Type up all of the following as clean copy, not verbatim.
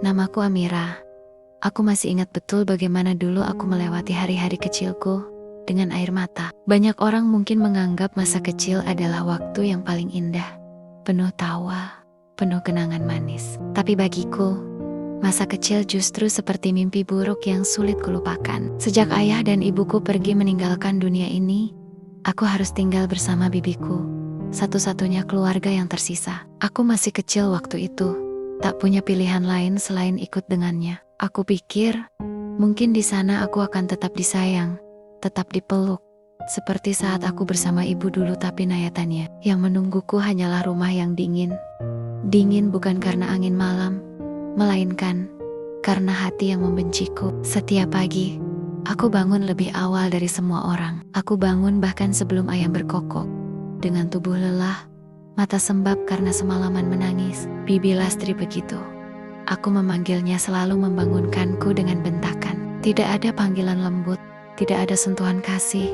Namaku Amira. Aku masih ingat betul bagaimana dulu aku melewati hari-hari kecilku dengan air mata. Banyak orang mungkin menganggap masa kecil adalah waktu yang paling indah, penuh tawa, penuh kenangan manis. Tapi bagiku, masa kecil justru seperti mimpi buruk yang sulit kulupakan. Sejak ayah dan ibuku pergi meninggalkan dunia ini, aku harus tinggal bersama bibiku, satu-satunya keluarga yang tersisa. Aku masih kecil waktu itu, tak punya pilihan lain selain ikut dengannya. Aku pikir, mungkin di sana aku akan tetap disayang, tetap dipeluk, seperti saat aku bersama ibu dulu. Tapi nayatannya, yang menungguku hanyalah rumah yang dingin. Dingin bukan karena angin malam, melainkan karena hati yang membenciku. Setiap pagi, aku bangun lebih awal dari semua orang. Aku bangun bahkan sebelum ayam berkokok. Dengan tubuh lelah, mata sembab karena semalaman menangis. Bibi Lastri begitu. Aku memanggilnya selalu membangunkanku dengan bentakan. Tidak ada panggilan lembut, tidak ada sentuhan kasih.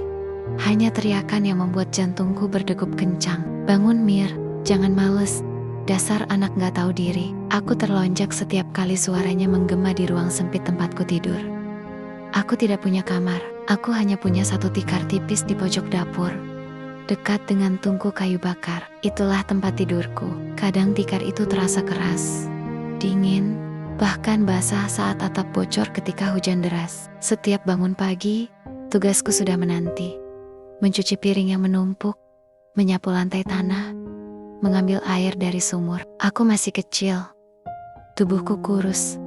Hanya teriakan yang membuat jantungku berdegup kencang. Bangun Mir, jangan males. Dasar anak gak tahu diri. Aku terlonjak setiap kali suaranya menggema di ruang sempit tempatku tidur. Aku tidak punya kamar. Aku hanya punya satu tikar tipis di pojok dapur, dekat dengan tungku kayu bakar. Itulah tempat tidurku. Kadang tikar itu terasa keras, dingin, bahkan basah saat atap bocor ketika hujan deras. Setiap bangun pagi, tugasku sudah menanti. Mencuci piring yang menumpuk, menyapu lantai tanah, mengambil air dari sumur. Aku masih kecil, tubuhku kurus,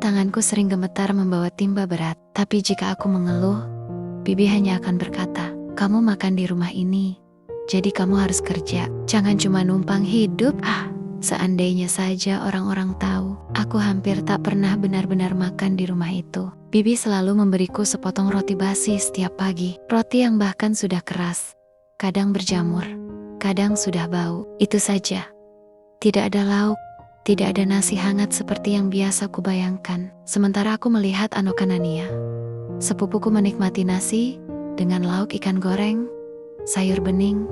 tanganku sering gemetar membawa timba berat. Tapi jika aku mengeluh, bibi hanya akan berkata, "Kamu makan di rumah ini, jadi kamu harus kerja. Jangan cuma numpang hidup." Seandainya saja orang-orang tahu, aku hampir tak pernah benar-benar makan di rumah itu. Bibi selalu memberiku sepotong roti basi setiap pagi. Roti yang bahkan sudah keras, kadang berjamur, kadang sudah bau. Itu saja. Tidak ada lauk, tidak ada nasi hangat seperti yang biasa kubayangkan. Sementara aku melihat Anokanania, sepupuku menikmati nasi dengan lauk ikan goreng, sayur bening,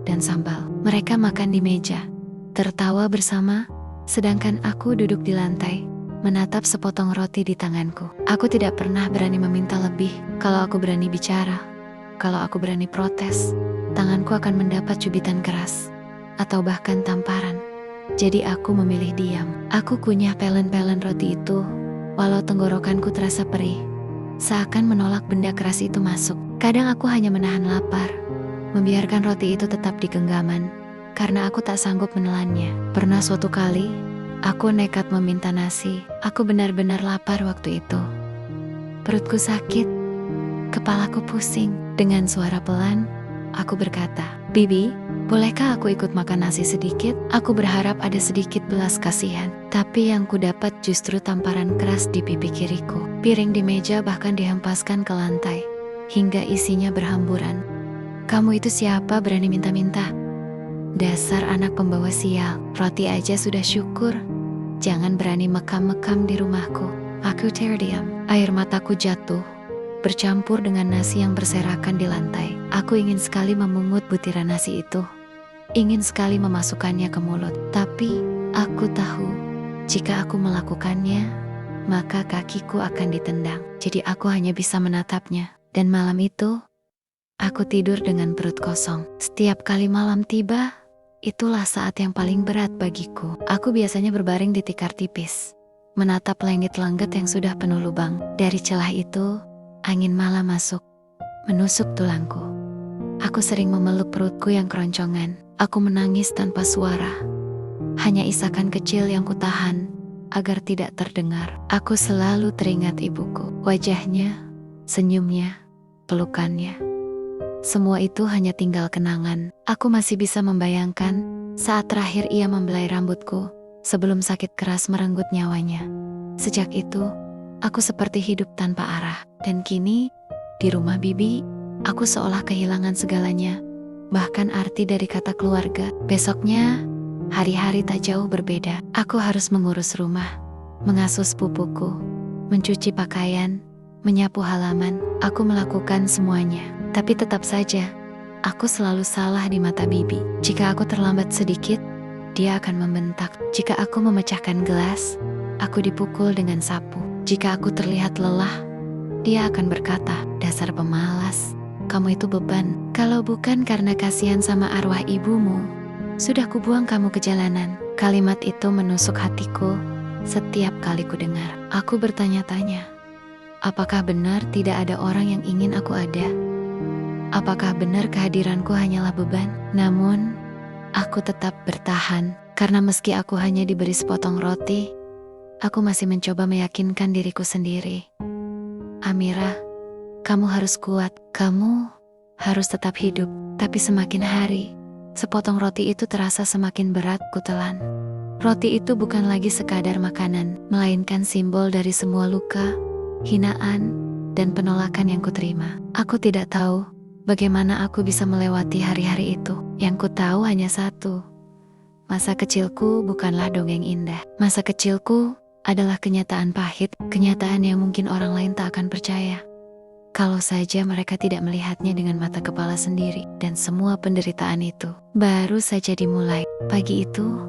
dan sambal. Mereka makan di meja, tertawa bersama, sedangkan aku duduk di lantai, menatap sepotong roti di tanganku. Aku tidak pernah berani meminta lebih. Kalau aku berani bicara, kalau aku berani protes, tanganku akan mendapat cubitan keras, atau bahkan tamparan. Jadi aku memilih diam. Aku kunyah pelen-pelen roti itu, walau tenggorokanku terasa perih, seakan menolak benda keras itu masuk. Kadang aku hanya menahan lapar, membiarkan roti itu tetap di genggaman, karena aku tak sanggup menelannya. Pernah suatu kali, aku nekat meminta nasi. Aku benar-benar lapar waktu itu. Perutku sakit, kepalaku pusing. Dengan suara pelan, aku berkata, "Bibi, bolehkah aku ikut makan nasi sedikit?" Aku berharap ada sedikit belas kasihan, tapi yang ku dapat justru tamparan keras di pipi kiriku. Piring di meja bahkan dihempaskan ke lantai, hingga isinya berhamburan. "Kamu itu siapa berani minta-minta? Dasar anak pembawa sial, roti aja sudah syukur, jangan berani mekam-mekam di rumahku." Aku terdiam. Air mataku jatuh, bercampur dengan nasi yang berserakan di lantai. Aku ingin sekali memungut butiran nasi itu, ingin sekali memasukkannya ke mulut. Tapi aku tahu, jika aku melakukannya, maka kakiku akan ditendang. Jadi aku hanya bisa menatapnya. Dan malam itu, aku tidur dengan perut kosong. Setiap kali malam tiba, itulah saat yang paling berat bagiku. Aku biasanya berbaring di tikar tipis, menatap langit lengget yang sudah penuh lubang. Dari celah itu, angin malam masuk, menusuk tulangku. Aku sering memeluk perutku yang keroncongan. Aku menangis tanpa suara, hanya isakan kecil yang kutahan agar tidak terdengar. Aku selalu teringat ibuku, wajahnya, senyumnya, pelukannya. Semua itu hanya tinggal kenangan. Aku masih bisa membayangkan saat terakhir ia membelai rambutku sebelum sakit keras merenggut nyawanya. Sejak itu, aku seperti hidup tanpa arah. Dan kini, di rumah bibi, aku seolah kehilangan segalanya, bahkan arti dari kata keluarga. Besoknya, hari-hari tak jauh berbeda. Aku harus mengurus rumah, mengasuh sepupuku, mencuci pakaian, menyapu halaman. Aku melakukan semuanya. Tapi tetap saja, aku selalu salah di mata bibi. Jika aku terlambat sedikit, dia akan membentak. Jika aku memecahkan gelas, Aku dipukul dengan sapu. Jika aku terlihat lelah, dia akan berkata, "Dasar pemalas, kamu itu beban. Kalau bukan karena kasihan sama arwah ibumu, sudah kubuang kamu ke jalanan." Kalimat itu menusuk hatiku setiap kali ku dengar. Aku bertanya-tanya, apakah benar tidak ada orang yang ingin aku ada? Apakah benar kehadiranku hanyalah beban? Namun, aku tetap bertahan, karena meski aku hanya diberi sepotong roti, aku masih mencoba meyakinkan diriku sendiri. Amira, kamu harus kuat, kamu harus tetap hidup. Tapi semakin hari, sepotong roti itu terasa semakin berat ku telan. Roti itu bukan lagi sekadar makanan, melainkan simbol dari semua luka, hinaan, dan penolakan yang kuterima. Aku tidak tahu bagaimana aku bisa melewati hari-hari itu. Yang ku tahu hanya satu, masa kecilku bukanlah dongeng indah. Masa kecilku adalah kenyataan pahit, kenyataan yang mungkin orang lain tak akan percaya. Kalau saja mereka tidak melihatnya dengan mata kepala sendiri. Dan semua penderitaan itu baru saja dimulai. Pagi itu,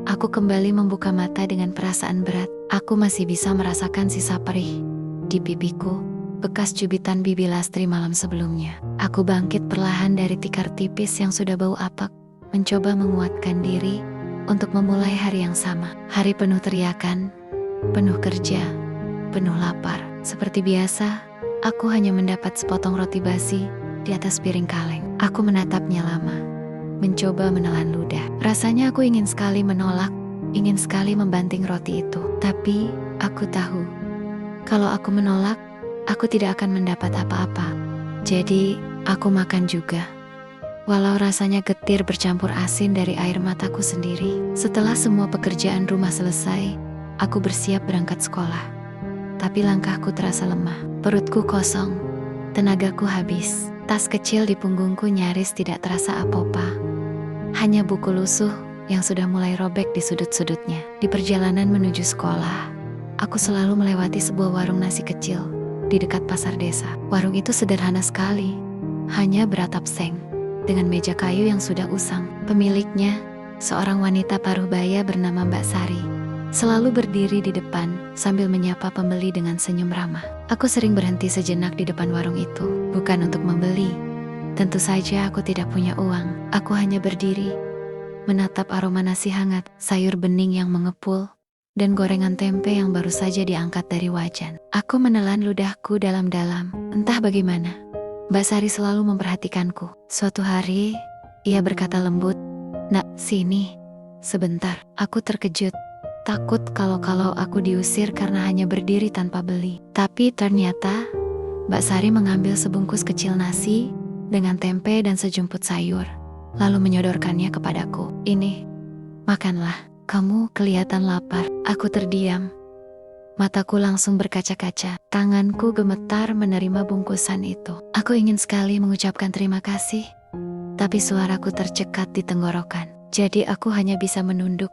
aku kembali membuka mata dengan perasaan berat. Aku masih bisa merasakan sisa perih di pipiku, bekas cubitan Bibi Lastri malam sebelumnya. Aku bangkit perlahan dari tikar tipis yang sudah bau apak, mencoba menguatkan diri untuk memulai hari yang sama. Hari penuh teriakan, penuh kerja, penuh lapar. Seperti biasa, aku hanya mendapat sepotong roti basi di atas piring kaleng. Aku menatapnya lama, mencoba menelan ludah. Rasanya aku ingin sekali menolak, ingin sekali membanting roti itu. Tapi, aku tahu, kalau aku menolak, aku tidak akan mendapat apa-apa. Jadi, aku makan juga. Walau rasanya getir bercampur asin dari air mataku sendiri. Setelah semua pekerjaan rumah selesai, aku bersiap berangkat sekolah. Tapi langkahku terasa lemah, perutku kosong, tenagaku habis. Tas kecil di punggungku nyaris tidak terasa apa-apa. Hanya buku lusuh yang sudah mulai robek di sudut-sudutnya. Di perjalanan menuju sekolah, aku selalu melewati sebuah warung nasi kecil di dekat pasar desa. Warung itu sederhana sekali, hanya beratap seng, dengan meja kayu yang sudah usang. Pemiliknya, seorang wanita paruh baya bernama Mbak Sari, selalu berdiri di depan sambil menyapa pembeli dengan senyum ramah. Aku sering berhenti sejenak di depan warung itu, bukan untuk membeli. Tentu saja aku tidak punya uang. Aku hanya berdiri, menatap aroma nasi hangat, sayur bening yang mengepul, dan gorengan tempe yang baru saja diangkat dari wajan. Aku menelan ludahku dalam-dalam. Entah bagaimana, Mbak Sari selalu memperhatikanku. Suatu hari, ia berkata lembut, "Nak, sini, sebentar." Aku terkejut, takut kalau aku diusir karena hanya berdiri tanpa beli. Tapi ternyata, Mbak Sari mengambil sebungkus kecil nasi dengan tempe dan sejumput sayur, lalu menyodorkannya kepadaku. "Ini, makanlah, kamu kelihatan lapar." Aku terdiam. Mataku langsung berkaca-kaca. Tanganku gemetar menerima bungkusan itu. Aku ingin sekali mengucapkan terima kasih, tapi suaraku tercekat di tenggorokan. Jadi aku hanya bisa menunduk,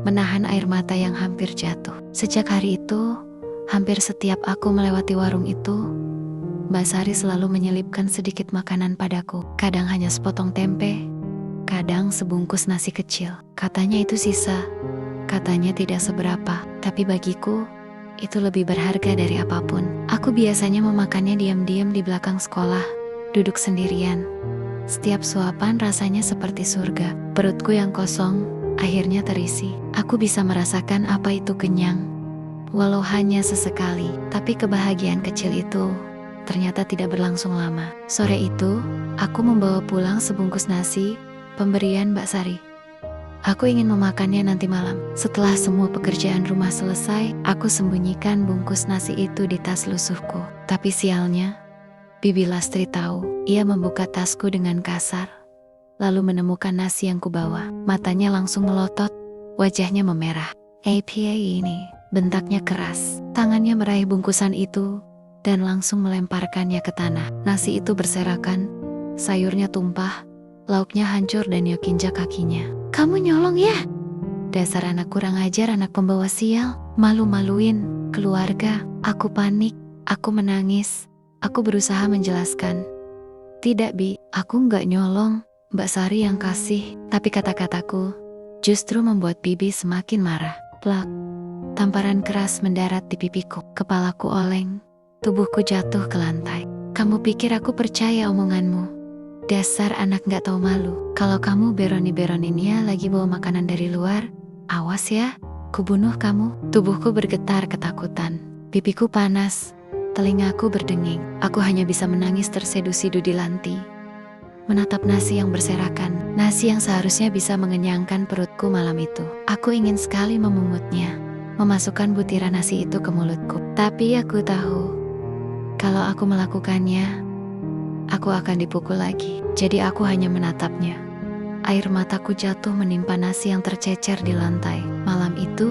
menahan air mata yang hampir jatuh. Sejak hari itu, hampir setiap aku melewati warung itu, Mbak Sari selalu menyelipkan sedikit makanan padaku. Kadang hanya sepotong tempe, kadang sebungkus nasi kecil. Katanya itu sisa, katanya tidak seberapa, tapi bagiku, itu lebih berharga dari apapun. Aku biasanya memakannya diam-diam di belakang sekolah, duduk sendirian. Setiap suapan rasanya seperti surga. Perutku yang kosong akhirnya terisi. Aku bisa merasakan apa itu kenyang, walau hanya sesekali. Tapi kebahagiaan kecil itu ternyata tidak berlangsung lama. Sore itu, aku membawa pulang sebungkus nasi pemberian Mbak Sari. Aku ingin memakannya nanti malam. Setelah semua pekerjaan rumah selesai, aku sembunyikan bungkus nasi itu di tas lusuhku. Tapi sialnya, Bibi Lastri tahu. Ia membuka tasku dengan kasar, lalu menemukan nasi yang kubawa. Matanya langsung melotot, wajahnya memerah. "APA ini," bentaknya keras. Tangannya meraih bungkusan itu dan langsung melemparkannya ke tanah. Nasi itu berserakan, sayurnya tumpah, lauknya hancur dan ia kinjak kakinya. "Kamu nyolong ya? Dasar anak kurang ajar, anak pembawa sial. Malu-maluin keluarga." Aku panik, aku menangis. Aku berusaha menjelaskan. "Tidak, Bi, aku nggak nyolong. Mbak Sari yang kasih." Tapi kata-kataku justru membuat Bibi semakin marah. Plak. Tamparan keras mendarat di pipiku. Kepalaku oleng, tubuhku jatuh ke lantai. Kamu pikir aku percaya omonganmu? Dasar anak gak tahu malu. Kalau kamu beroni-beroninya lagi bawa makanan dari luar, awas ya, kubunuh kamu. Tubuhku bergetar ketakutan. Pipiku panas, telingaku berdenging. Aku hanya bisa menangis terseduh-seduh di lantai, menatap nasi yang berserakan, nasi yang seharusnya bisa mengenyangkan perutku malam itu. Aku ingin sekali memungutnya, memasukkan butiran nasi itu ke mulutku. Tapi aku tahu, kalau aku melakukannya, aku akan dipukul lagi. Jadi aku hanya menatapnya. Air mataku jatuh menimpa nasi yang tercecer di lantai. Malam itu,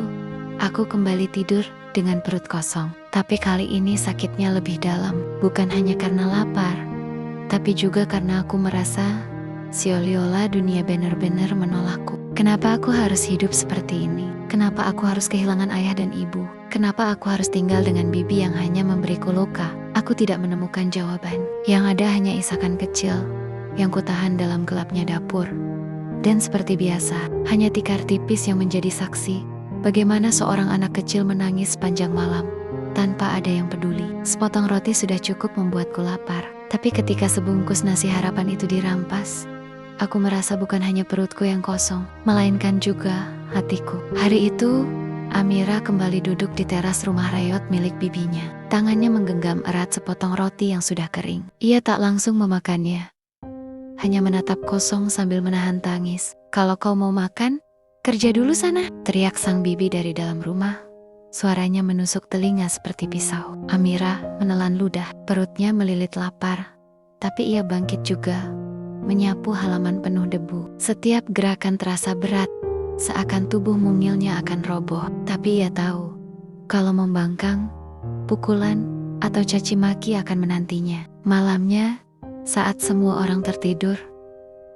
aku kembali tidur dengan perut kosong. Tapi kali ini sakitnya lebih dalam. Bukan hanya karena lapar, tapi juga karena aku merasa seolah-olah dunia benar-benar menolakku. Kenapa aku harus hidup seperti ini? Kenapa aku harus kehilangan ayah dan ibu? Kenapa aku harus tinggal dengan bibi yang hanya memberiku luka? Aku tidak menemukan jawaban. Yang ada hanya isakan kecil yang kutahan dalam gelapnya dapur. Dan seperti biasa, hanya tikar tipis yang menjadi saksi bagaimana seorang anak kecil menangis sepanjang malam tanpa ada yang peduli. Sepotong roti sudah cukup membuatku lapar. Tapi ketika sebungkus nasi harapan itu dirampas, aku merasa bukan hanya perutku yang kosong, melainkan juga hatiku. Hari itu, Amira kembali duduk di teras rumah rayot milik bibinya. Tangannya menggenggam erat sepotong roti yang sudah kering. Ia tak langsung memakannya, hanya menatap kosong sambil menahan tangis. Kalau kau mau makan, kerja dulu sana, teriak sang bibi dari dalam rumah. Suaranya menusuk telinga seperti pisau. Amira menelan ludah, perutnya melilit lapar. Tapi ia bangkit juga, menyapu halaman penuh debu. Setiap gerakan terasa berat, seakan tubuh mungilnya akan roboh. Tapi ia tahu, kalau membangkang, pukulan atau caci maki akan menantinya. Malamnya, saat semua orang tertidur,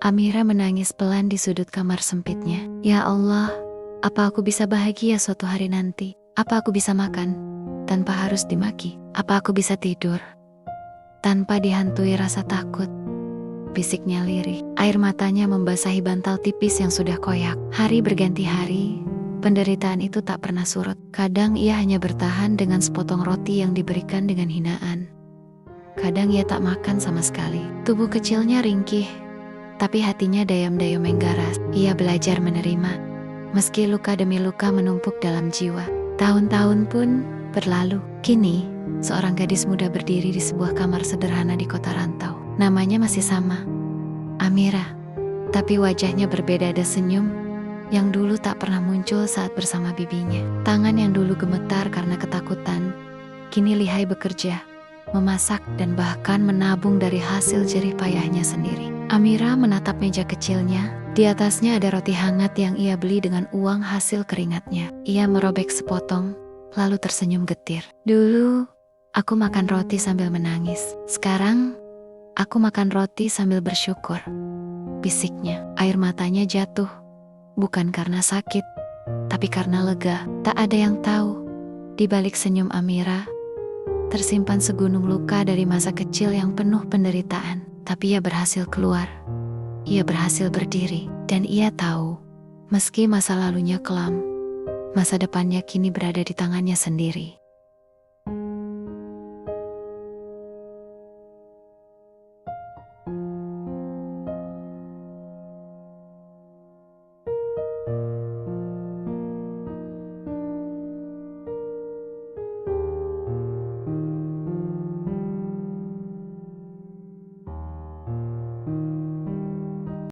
Amira menangis pelan di sudut kamar sempitnya. Ya Allah, apa aku bisa bahagia suatu hari nanti? Apa aku bisa makan tanpa harus dimaki? Apa aku bisa tidur tanpa dihantui rasa takut? Bisiknya lirih. Air matanya membasahi bantal tipis yang sudah koyak. Hari berganti hari, penderitaan itu tak pernah surut. Kadang ia hanya bertahan dengan sepotong roti yang diberikan dengan hinaan. Kadang ia tak makan sama sekali. Tubuh kecilnya ringkih, tapi hatinya dayam-dayam menggaras. Ia belajar menerima, meski luka demi luka menumpuk dalam jiwa. Tahun-tahun pun berlalu. Kini, seorang gadis muda berdiri di sebuah kamar sederhana di kota rantau. Namanya masih sama, Amira. Tapi wajahnya berbeda. Ada senyum yang dulu tak pernah muncul saat bersama bibinya. Tangan yang dulu gemetar karena ketakutan, kini lihai bekerja, memasak dan bahkan menabung dari hasil jerih payahnya sendiri. Amira menatap meja kecilnya. Di atasnya ada roti hangat yang ia beli dengan uang hasil keringatnya. Ia merobek sepotong, lalu tersenyum getir. Dulu, aku makan roti sambil menangis. Sekarang, aku makan roti sambil bersyukur, bisiknya. Air matanya jatuh, bukan karena sakit, tapi karena lega. Tak ada yang tahu, di balik senyum Amira, tersimpan segunung luka dari masa kecil yang penuh penderitaan. Tapi ia berhasil keluar. Ia berhasil berdiri, dan ia tahu, meski masa lalunya kelam, masa depannya kini berada di tangannya sendiri.